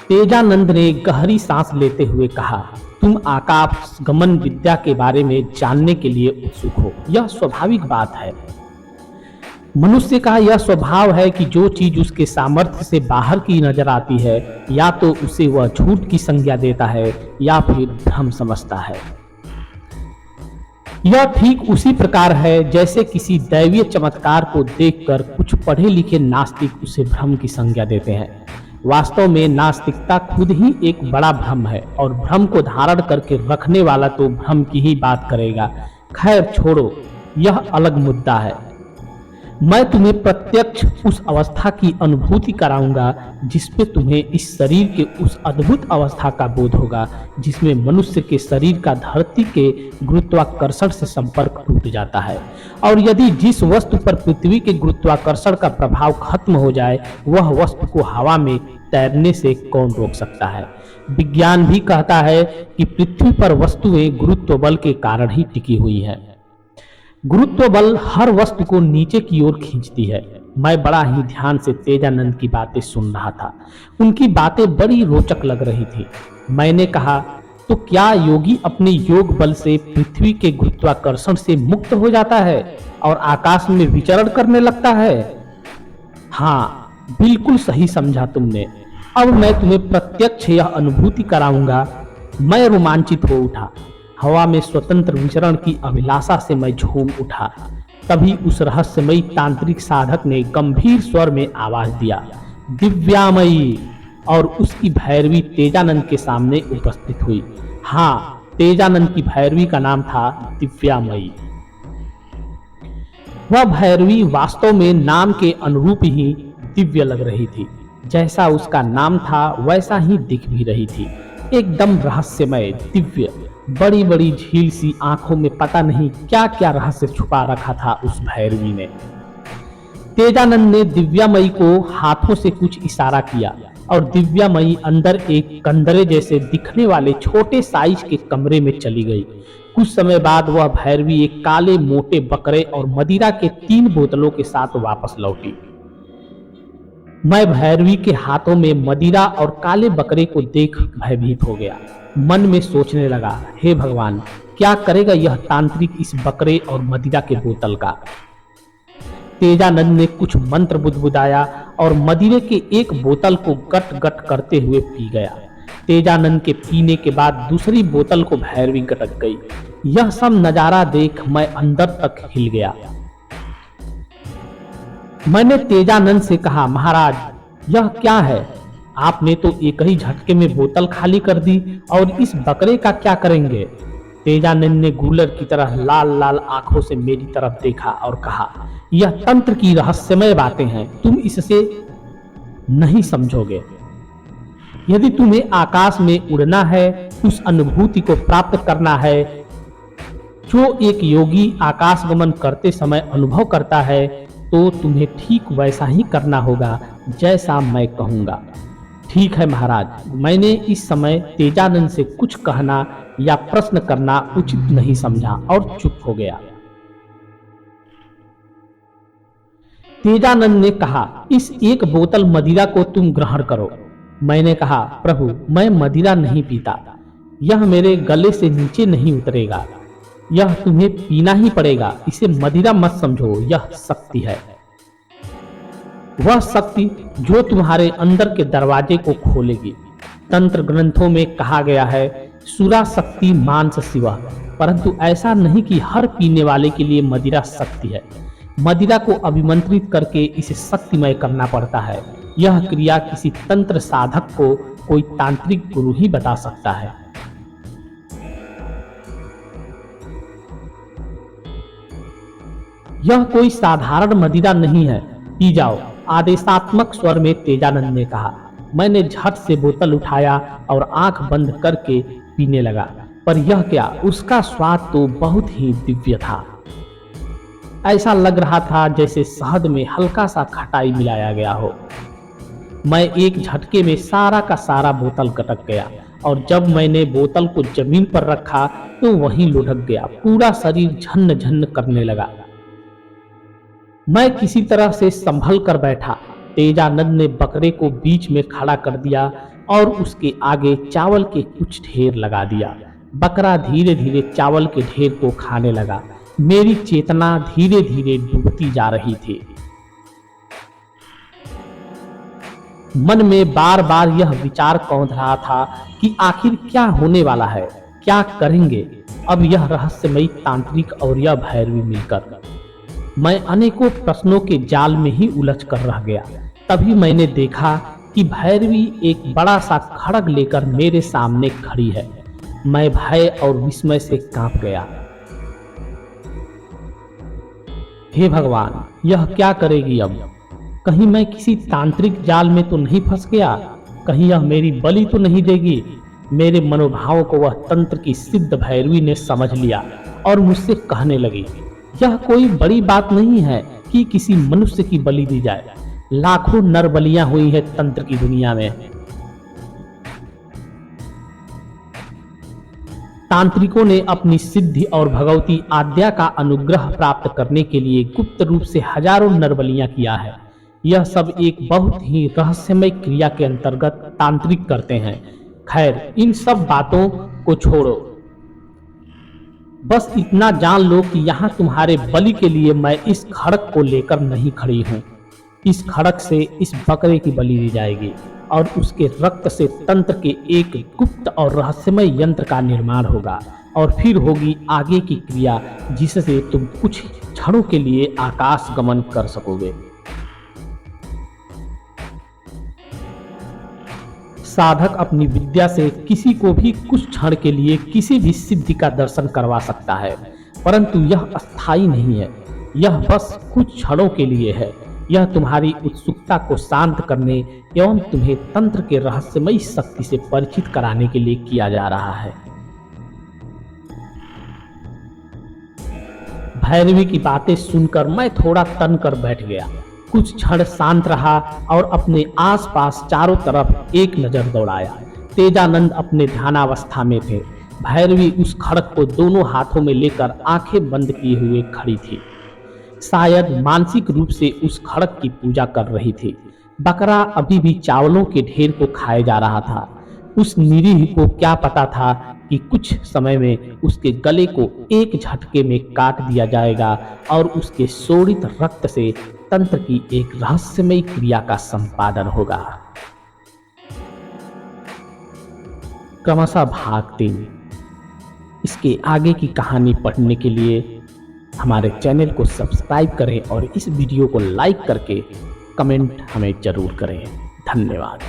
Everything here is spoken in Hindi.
तेजानंद ने गहरी सांस लेते हुए कहा, तुम आकाश गमन विद्या के बारे में जानने के लिए उत्सुक हो। यह स्वाभाविक बात है। मनुष्य का यह स्वभाव है कि जो चीज उसके सामर्थ्य से बाहर की नजर आती है, या तो उसे वह झूठ की संज्ञा देता है या फिर भ्रम समझता है। यह ठीक उसी प्रकार है जैसे किसी दैवीय चमत्कार को देखकर कुछ पढ़े लिखे नास्तिक उसे भ्रम की संज्ञा देते हैं। वास्तव में नास्तिकता खुद ही एक बड़ा भ्रम है, और भ्रम को धारण करके रखने वाला तो भ्रम की ही बात करेगा। खैर छोड़ो, यह अलग मुद्दा है। मैं तुम्हें प्रत्यक्ष उस अवस्था की अनुभूति कराऊंगा जिसपे तुम्हें इस शरीर के उस अद्भुत अवस्था का बोध होगा जिसमें मनुष्य के शरीर का धरती के गुरुत्वाकर्षण से संपर्क टूट जाता है। और यदि जिस वस्तु पर पृथ्वी के गुरुत्वाकर्षण का प्रभाव खत्म हो जाए, वह वस्तु को हवा में तैरने से कौन रोक सकता है। विज्ञान भी कहता है कि पृथ्वी पर वस्तुएं गुरुत्व बल के कारण ही टिकी हुई हैं। गुरुत्व बल हर वस्तु को नीचे की ओर खींचती है। मैं बड़ा ही ध्यान से तेजानंद की बातें सुन रहा था। उनकी बातें बड़ी रोचक लग रही थी। मैंने कहा, तो क्या योगी अपने योग बल से पृथ्वी के गुरुत्वाकर्षण से मुक्त हो जाता है और आकाश में विचरण करने लगता है? हाँ, बिल्कुल सही समझा तुमने। अब मैं तुम्हें प्रत्यक्ष यह अनुभूति कराऊंगा। मैं रोमांचित हो उठा। हवा में स्वतंत्र विचरण की अभिलाषा से मैं झूम उठा। तभी उस रहस्यमयी तांत्रिक साधक ने गंभीर स्वर में आवाज दिया, दिव्यामयी, और उसकी भैरवी तेजानंद के सामने उपस्थित हुई। हाँ, तेजानंद की भैरवी का नाम था दिव्यामयी। वह भैरवी वास्तव में नाम के अनुरूप ही दिव्य लग रही थी। जैसा उसका नाम था वैसा ही दिख भी रही थी, एकदम रहस्यमय, दिव्य। बड़ी बड़ी झील सी आंखों में पता नहीं क्या क्या रहस्य छुपा रखा था उस भैरवी ने। तेजानंद ने दिव्यामयी को हाथों से कुछ इशारा किया और दिव्यामयी अंदर एक कंदरे जैसे दिखने वाले छोटे साइज के कमरे में चली गई। कुछ समय बाद वह भैरवी एक काले मोटे बकरे और मदिरा के 3 बोतलों के साथ वापस लौटी। मैं भैरवी के हाथों में मदिरा और काले बकरे को देख भयभीत हो गया। मन में सोचने लगा, हे भगवान, क्या करेगा यह तांत्रिक इस बकरे और मदिरा के बोतल का। तेजानंद ने कुछ मंत्र बुदबुदाया और मदिरे के एक बोतल को गट गट करते हुए पी गया। तेजानंद के पीने के बाद दूसरी बोतल को भैरवी गटक गई। यह सब नजारा देख मैं अंदर तक हिल गया। मैंने तेजानंद से कहा, महाराज, यह क्या है? आपने तो एक ही झटके में बोतल खाली कर दी, और इस बकरे का क्या करेंगे? तेजानंद ने गूलर की तरह लाल लाल आंखों से मेरी तरफ देखा और कहा, यह तंत्र की रहस्यमय बातें हैं, तुम इससे नहीं समझोगे। यदि तुम्हें आकाश में उड़ना है, उस अनुभूति को प्राप्त करना है जो एक योगी आकाश गमन करते समय अनुभव करता है, तो तुम्हें ठीक वैसा ही करना होगा जैसा मैं कहूंगा। ठीक है महाराज। मैंने इस समय तेजानंद से कुछ कहना या प्रश्न करना उचित नहीं समझा और चुप हो गया। तेजानंद ने कहा, इस एक बोतल मदिरा को तुम ग्रहण करो। मैंने कहा, प्रभु, मैं मदिरा नहीं पीता। यह मेरे गले से नीचे नहीं उतरेगा। यह तुम्हें पीना ही पड़ेगा। इसे मदिरा मत समझो, यह शक्ति है। वह शक्ति जो तुम्हारे अंदर के दरवाजे को खोलेगी। तंत्र ग्रंथों में कहा गया है, सुरा शक्ति मांस शिव, परंतु ऐसा नहीं कि हर पीने वाले के लिए मदिरा शक्ति है। मदिरा को अभिमंत्रित करके इसे शक्तिमय करना पड़ता है। यह क्रिया किसी तंत्र साधक को कोई तांत्रिक गुरु ही बता सकता है। यह कोई साधारण मदिरा नहीं है, पी जाओ, आदेशात्मक स्वर में तेजानंद ने कहा। मैंने झट से बोतल उठाया और आंख बंद करके पीने लगा। पर यह क्या, उसका स्वाद तो बहुत ही दिव्य था। ऐसा लग रहा था जैसे शहद में हल्का सा खटाई मिलाया गया हो। मैं एक झटके में सारा का सारा बोतल गटक गया, और जब मैंने बोतल को जमीन पर रखा तो वहीं लुढ़क गया। पूरा शरीर झन्न झन्न करने लगा। मैं किसी तरह से संभल कर बैठा। तेजानंद ने बकरे को बीच में खड़ा कर दिया। और उसके आगे चावल के कुछ ढेर लगा दिया। बकरा धीरे धीरे चावल के ढेर को खाने लगा। मेरी चेतना धीरे धीरे डूबती जा रही थी। मन में बार बार यह विचार कौंध रहा था कि आखिर क्या होने वाला है, क्या करेंगे अब यह रहस्यमयी तांत्रिक और यह भैरवी मिलकर। मैं अनेकों प्रश्नों के जाल में ही उलझ कर रह गया। तभी मैंने देखा कि भैरवी एक बड़ा सा खड्ग लेकर मेरे सामने खड़ी है। मैं भय और विस्मय से कांप गया। हे भगवान, यह क्या करेगी अब? कहीं मैं किसी तांत्रिक जाल में तो नहीं फंस गया? कहीं यह मेरी बलि तो नहीं देगी? मेरे मनोभावों को वह तंत्र की सिद्ध भैरवी ने समझ लिया और मुझसे कहने लगी, यह कोई बड़ी बात नहीं है कि किसी मनुष्य की बलि दी जाए। लाखों नर बलियां हुई है तंत्र की दुनिया में। तांत्रिकों ने अपनी सिद्धि और भगवती आद्या का अनुग्रह प्राप्त करने के लिए गुप्त रूप से हजारों नर बलियां किया है। यह सब एक बहुत ही रहस्यमय क्रिया के अंतर्गत तांत्रिक करते हैं। खैर, इन सब बातों को छोड़ो, बस इतना जान लो कि यहाँ तुम्हारे बलि के लिए मैं इस खड्ग को लेकर नहीं खड़ी हूँ। इस खड्ग से इस बकरे की बलि दी जाएगी और उसके रक्त से तंत्र के एक गुप्त और रहस्यमय यंत्र का निर्माण होगा और फिर होगी आगे की क्रिया, जिससे तुम कुछ क्षणों के लिए आकाश गमन कर सकोगे। साधक अपनी विद्या से किसी को भी कुछ क्षण के लिए किसी भी सिद्धि का दर्शन करवा सकता है, परंतु यह अस्थायी नहीं है। यह बस कुछ क्षणों के लिए है। यह तुम्हारी उत्सुकता को शांत करने एवं तुम्हें तंत्र के रहस्यमयी शक्ति से परिचित कराने के लिए किया जा रहा है। भैरवी की बातें सुनकर मैं थोड़ा तन कर बैठ गया। कुछ क्षण शांत रहा और अपने आसपास चारों तरफ एक नजर दौड़ाया। तेजानंद अपने ध्यानावस्था में थे। भैरवी उस खड्ग को दोनों हाथों में लेकर आंखें बंद किए हुए खड़ी थी, शायद मानसिक रूप से उस खड्ग की पूजा कर रही थी। बकरा अभी भी चावलों के ढेर को खाए जा रहा था। उस निरीह को क्या पता था कि कुछ समय में उसके गले को एक झटके में काट दिया जाएगा और उसके शोषित रक्त से तंत्र की एक रहस्यमयी क्रिया का संपादन होगा। क्रमशः भाग 3। इसके आगे की कहानी पढ़ने के लिए हमारे चैनल को सब्सक्राइब करें और इस वीडियो को लाइक करके कमेंट हमें जरूर करें। धन्यवाद।